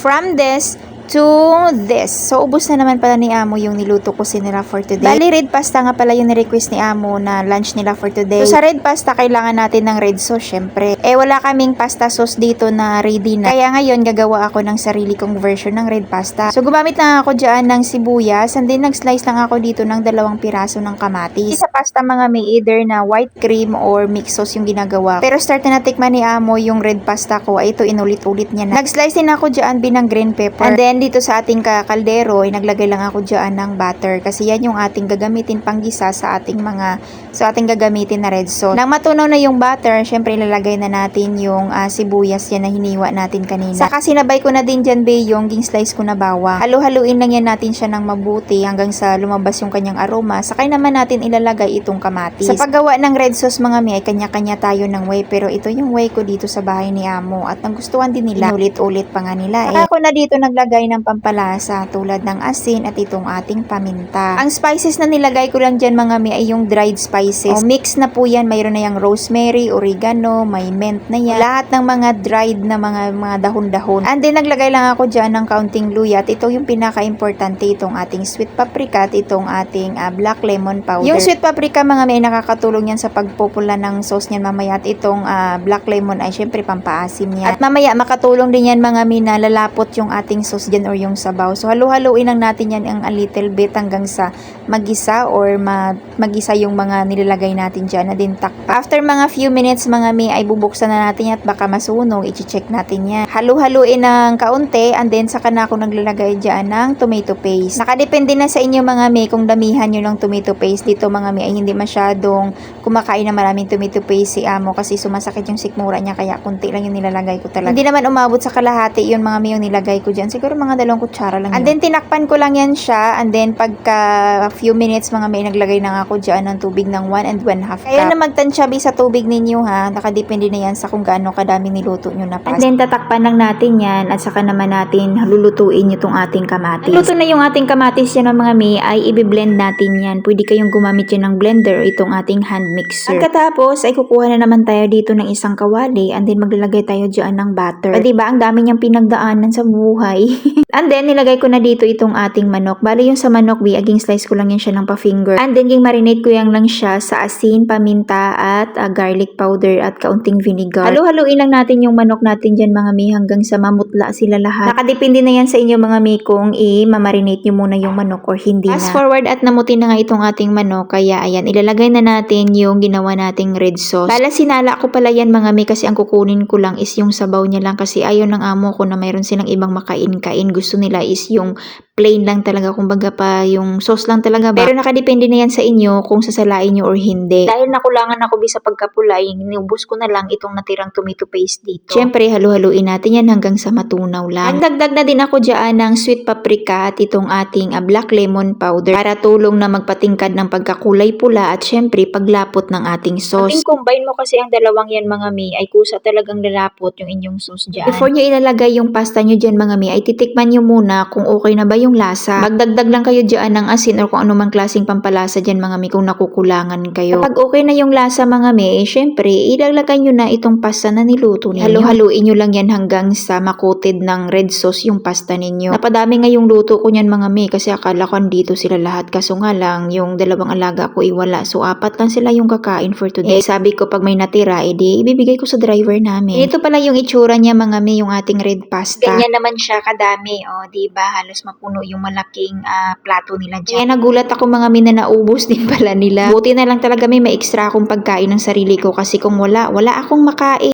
from this to this. So, ubos na naman pala ni Amo yung niluto ko nila for today. Bali, red pasta nga pala yung ni-request ni Amo na lunch nila for today. So, sa red pasta, kailangan natin ng red sauce, syempre. Wala kaming pasta sauce dito na ready na. Kaya ngayon, gagawa ako ng sarili kong version ng red pasta. So, gumamit lang ako dyan ng sibuyas, and then nag-slice lang ako dito ng 2 piraso ng kamatis. Sa pasta mga may either na white cream or mixed sauce yung ginagawa. Pero start na natikman ni Amo yung red pasta ko. Ito, inulit-ulit niya na. Nag-slice din ako dyan binang green pepper. And then, dito sa ating kaldero ay naglagay lang ako dyan ng butter kasi yan yung ating gagamitin panggisa sa ating gagamitin na red sauce. Nang matunaw na yung butter, syempre ilalagay na natin yung sibuyas yan na hiniwa natin kanina. Saka sinabay ko na din dyan yung slice ko na bawang. Halu-haluin lang yan natin siya ng mabuti hanggang sa lumabas yung kanyang aroma. Sakay naman natin ilalagay itong kamatis. Sa paggawa ng red sauce mga mi ay kanya-kanya tayo ng way, pero ito yung way ko dito sa bahay ni Amo at nagustuhan din nila. Inulit-ulit pa nga nila. Saka ako na dito naglagay ng pampalasa tulad ng asin at itong ating paminta. Ang spices na nilagay ko lang dyan mga mi ay yung dried spices. Mix na po yan. Mayroon na yung rosemary, oregano, may mint na yan. Lahat ng mga dried na mga dahon-dahon. And then naglagay lang ako dyan ng kaunting luya at ito yung pinaka-importante, itong ating sweet paprika at itong ating black lemon powder. Yung sweet paprika mga mi ay nakakatulong yan sa pagpupula ng sauce niyan mamaya at itong black lemon ay syempre pampaasim yan. At mamaya makatulong din yan mga mi na lalapot yung ating sauce dyan or yung sabaw. So, halu-haluin lang natin yan ang a little bit hanggang sa magisa or magisa yung mga nilalagay natin dyan na din takpa. After mga few minutes mga mi ay bubuksan na natin yan at baka masunog, i-check natin yan. Halu-haluin ng kaunti and then saka na ako naglalagay dyan ng tomato paste. Nakadepende na sa inyo mga mi kung damihan nyo ng tomato paste. Dito mga mi ay hindi masyadong kumakain na maraming tomato paste si Amo kasi sumasakit yung sikmura niya kaya kunti lang yung nilalagay ko talaga. Hindi naman umabot sa kalahati yun mga mi yung nilagay ko dyan. Siguro mga 2 kutsara lang yun. And then tinakpan ko lang yan siya and then pagka few minutes mga may naglagay na ako dyan ng tubig ng 1 and 1/2 cup. Kaya na magtansyabi sa tubig ninyo ha. Nakadepende na yan sa kung gaano kadami niluto nyo na pasta. And then tatakpan lang natin yan at saka naman natin lulutuin itong ating kamatis. Luto na yung ating kamatis yan mga mi ay i-blend natin yan. Pwede kayong gumamit yan ng blender o itong ating hand mixer. Pagkatapos ay kukuha na naman tayo dito ng isang kawali and then maglalagay tayo dyan ng butter. O diba ang dami niyang pinagdaanan sa buhay. And then nilagay ko na dito itong ating manok. Bali yung sa manok aging slice ko lang yan siya ng pa-finger. And then yung marinate ko yan lang siya sa asin, paminta at garlic powder at kaunting vinegar. Halu-haluin lang natin yung manok natin dyan mga mi hanggang sa mamutla sila lahat. Nakadepende na yan sa inyo mga mi kung i-marinate nyo muna yung manok or hindi na. Fast forward at namuti na nga itong ating manok kaya ayan ilalagay na natin yung ginawa nating red sauce. Bala sinala ko pala yan mga mi kasi ang kukunin ko lang is yung sabaw niya lang kasi ayaw ng amo ko na mayroon silang ibang makain-kain. Gusto nila is yung plain lang talaga, kumbaga pa yung sauce lang talaga ba. Pero nakadepende na yan sa inyo kung sasalain nyo or hindi. Dahil nakulangan ako sa pagkapula, inubos ko na lang itong natirang tomato paste dito. Siyempre, halu-haluin natin yan hanggang sa matunaw lang. Nagdagdag na din ako dyan ng sweet paprika at itong ating black lemon powder para tulong na magpatingkad ng pagkakulay pula at siyempre paglapot ng ating sauce. Pag combine mo kasi ang dalawang yan mga mi, ay kusa talagang lalapot yung inyong sauce dyan. Before nyo ilalagay yung pasta nyo dyan mga mi, ay titikman nyo muna kung okay na ba yung lasa. Magdagdag lang kayo dyan ng asin or kung anumang klaseng pampalasa dyan mga mi kung nakukulangan kayo. Kapag okay na yung lasa mga mi, syempre ilalagay nyo na itong pasta na niluto ninyo. Halu-haluin nyo lang yan hanggang sa makutid ng red sauce yung pasta ninyo. Napadami nga yung luto ko nyan mga mi kasi akala ko andito sila lahat kaso nga lang yung 2 alaga ko iwala. So 4 lang sila yung kakain for today. Sabi ko pag may natira edi ibibigay ko sa driver namin. Ito pala yung itsura niya mga mi yung ating red pasta. Ganyan naman siya kadami diba halos mapuno yung malaking plato nila dyan. Kaya nagulat ako mga mi na naubos din pala nila. Buti na lang talaga may extra akong pagkain ng sarili ko kasi kung wala akong makain.